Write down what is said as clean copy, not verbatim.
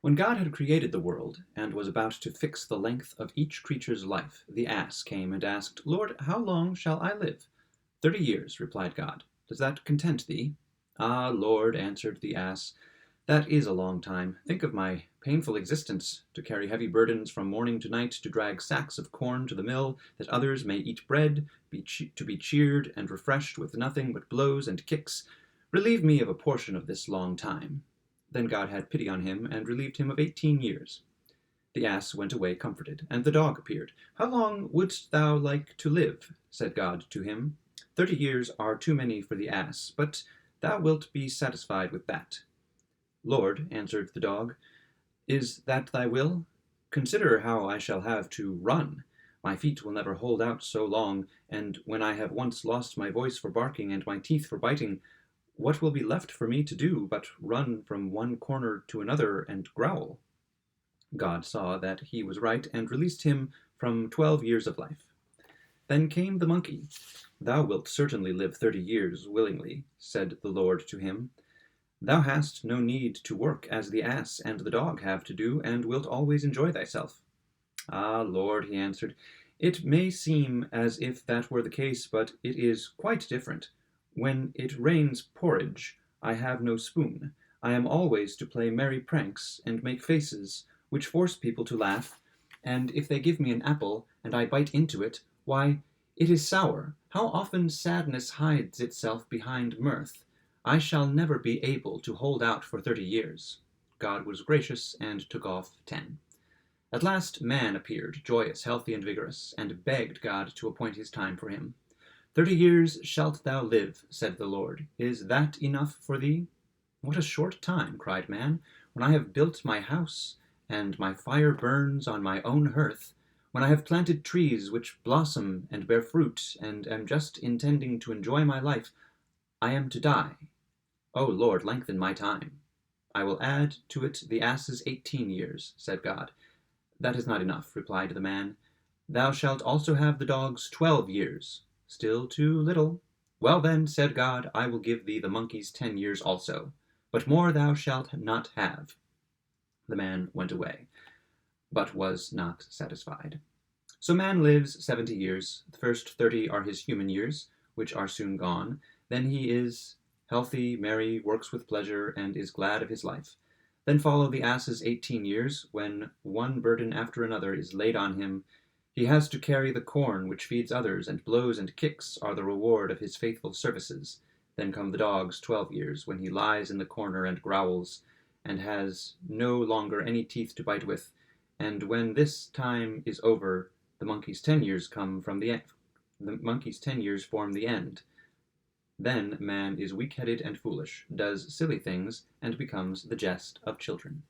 When God had created the world, and was about to fix the length of each creature's life, the ass came and asked, Lord, how long shall I live? 30 years, replied God. Does that content thee? Ah, Lord, answered the ass, that is a long time. Think of my painful existence, to carry heavy burdens from morning to night, to drag sacks of corn to the mill, that others may eat bread, to be cheered and refreshed with nothing but blows and kicks. Relieve me of a portion of this long time. Then God had pity on him, and relieved him of 18 years. The ass went away comforted, and the dog appeared. How long wouldst thou like to live? Said God to him. 30 years are too many for the ass, but thou wilt be satisfied with that. Lord, answered the dog, is that thy will? Consider how I shall have to run. My feet will never hold out so long, and when I have once lost my voice for barking and my teeth for biting, what will be left for me to do but run from one corner to another and growl? God saw that he was right, and released him from 12 years of life. Then came the monkey. Thou wilt certainly live 30 years willingly, said the Lord to him. Thou hast no need to work as the ass and the dog have to do, and wilt always enjoy thyself. Ah, Lord, he answered, it may seem as if that were the case, but it is quite different. When it rains porridge, I have no spoon. I am always to play merry pranks and make faces which force people to laugh, and if they give me an apple and I bite into it, why, it is sour. How often sadness hides itself behind mirth. I shall never be able to hold out for 30 years. God was gracious and took off 10. At last man appeared, joyous, healthy, and vigorous, and begged God to appoint his time for him. 30 years shalt thou live, said the Lord. Is that enough for thee? What a short time, cried man, when I have built my house, and my fire burns on my own hearth, when I have planted trees which blossom and bear fruit, and am just intending to enjoy my life, I am to die. O Lord, lengthen my time. I will add to it the ass's 18 years, said God. That is not enough, replied the man. Thou shalt also have the dog's 12 years. Still too little. Well then, said God, I will give thee the monkey's 10 years also, but more thou shalt not have. The man went away, but was not satisfied. So man lives 70 years. The first 30 are his human years, which are soon gone. Then he is healthy, merry, works with pleasure, and is glad of his life. Then follow the ass's 18 years, when one burden after another is laid on him. He has to carry the corn which feeds others, and blows and kicks are the reward of his faithful services. Then come the dog's 12 years, when he lies in the corner and growls, and has no longer any teeth to bite with. And when this time is over, the monkey's 10 years come from the end. The monkey's 10 years form the end. Then man is weak-headed and foolish, does silly things, and becomes the jest of children.